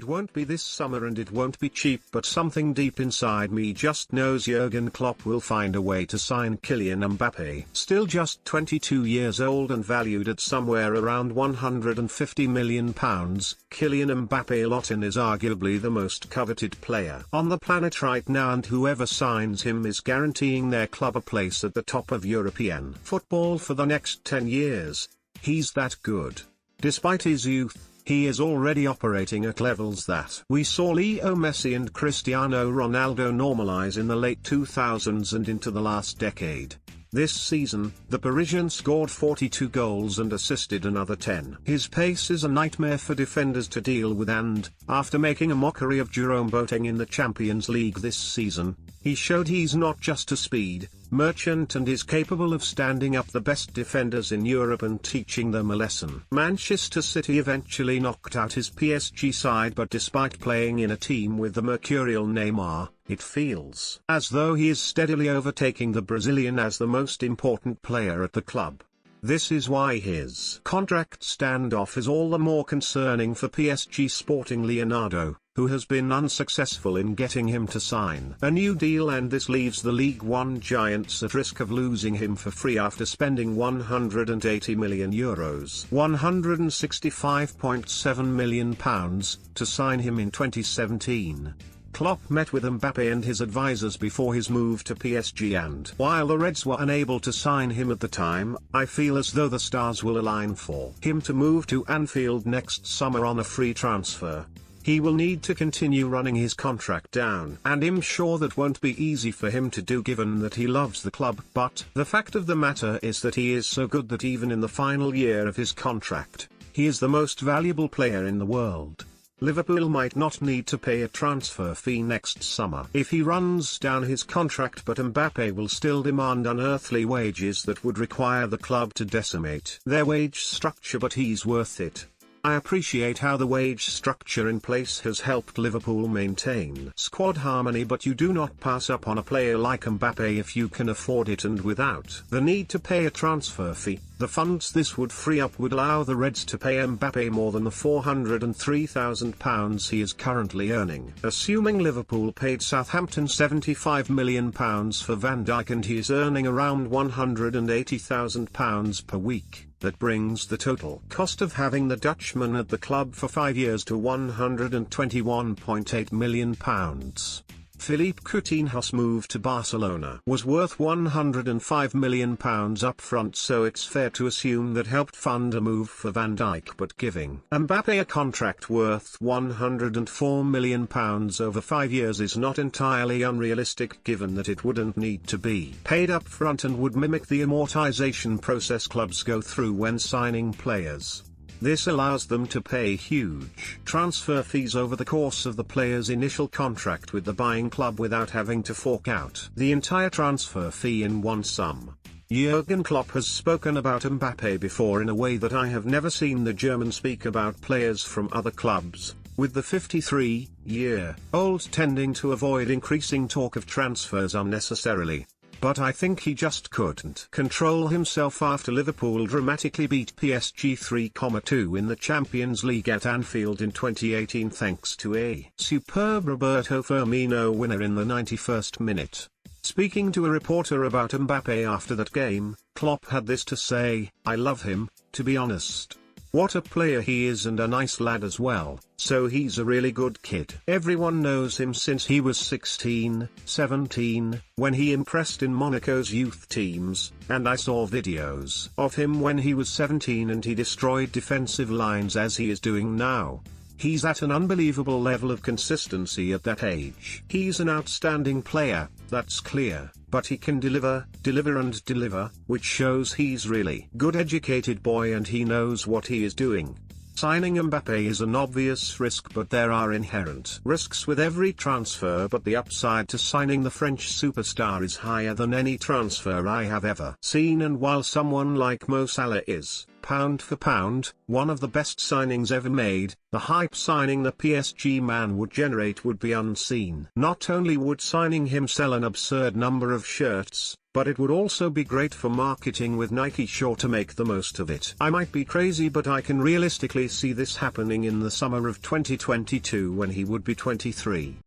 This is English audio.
It won't be this summer and it won't be cheap, but something deep inside me just knows Jurgen Klopp will find a way to sign Kylian Mbappé. Still just 22 years old and valued at somewhere around £150 million, Kylian Mbappé Lottin is arguably the most coveted player on the planet right now, and whoever signs him is guaranteeing their club a place at the top of European football for the next 10 years. He's that good. Despite his youth, he is already operating at levels that we saw Leo Messi and Cristiano Ronaldo normalize in the late 2000s and into the last decade. This season, the Parisian scored 42 goals and assisted another 10. His pace is a nightmare for defenders to deal with, and, after making a mockery of Jerome Boateng in the Champions League this season, he showed he's not just a speed merchant and is capable of standing up the best defenders in Europe and teaching them a lesson. Manchester City eventually knocked out his PSG side, but despite playing in a team with the mercurial Neymar, it feels as though he is steadily overtaking the Brazilian as the most important player at the club. This is why his contract standoff is all the more concerning for PSG sporting Leonardo, who has been unsuccessful in getting him to sign a new deal, and this leaves the League One giants at risk of losing him for free after spending €180 million, £165.7 million, to sign him in 2017. Klopp met with Mbappé and his advisors before his move to PSG, and while the Reds were unable to sign him at the time, I feel as though the stars will align for him to move to Anfield next summer on a free transfer. He will need to continue running his contract down, and I'm sure that won't be easy for him to do given that he loves the club, but the fact of the matter is that he is so good that even in the final year of his contract, he is the most valuable player in the world. Liverpool might not need to pay a transfer fee next summer if he runs down his contract, but Mbappé will still demand unearthly wages that would require the club to decimate their wage structure, but he's worth it. I appreciate how the wage structure in place has helped Liverpool maintain squad harmony, but you do not pass up on a player like Mbappé if you can afford it, and without the need to pay a transfer fee, the funds this would free up would allow the Reds to pay Mbappé more than the £403,000 he is currently earning. Assuming Liverpool paid Southampton £75 million for Van Dijk and he is earning around £180,000 per week, that brings the total cost of having the Dutchman at the club for 5 years to £121.8 million. Philippe Coutinho's move to Barcelona was worth £105 million up front, so it's fair to assume that helped fund a move for Van Dijk, but giving Mbappé a contract worth £104 million over 5 years is not entirely unrealistic, given that it wouldn't need to be paid up front and would mimic the amortization process clubs go through when signing players. This allows them to pay huge transfer fees over the course of the player's initial contract with the buying club without having to fork out the entire transfer fee in one sum. Jurgen Klopp has spoken about Mbappé before in a way that I have never seen the German speak about players from other clubs, with the 53-year-old tending to avoid increasing talk of transfers unnecessarily. But I think he just couldn't control himself after Liverpool dramatically beat PSG 3-2 in the Champions League at Anfield in 2018 thanks to a superb Roberto Firmino winner in the 91st minute. Speaking to a reporter about Mbappé after that game, Klopp had this to say: "I love him, to be honest. What a player he is, and a nice lad as well, so he's a really good kid. Everyone knows him since he was 16, 17, when he impressed in Monaco's youth teams, and I saw videos of him when he was 17 and he destroyed defensive lines as he is doing now. He's at an unbelievable level of consistency at that age. He's an outstanding player, that's clear, but he can deliver, which shows he's really good educated boy and he knows what he is doing." Signing Mbappé is an obvious risk, but there are inherent risks with every transfer, but the upside to signing the French superstar is higher than any transfer I have ever seen, and while someone like Mo Salah is pound for pound, one of the best signings ever made. The hype signing the PSG man would generate would be unseen. Not only would signing him sell an absurd number of shirts, but it would also be great for marketing, with Nike sure to make the most of it. I might be crazy, but I can realistically see this happening in the summer of 2022 when he would be 23.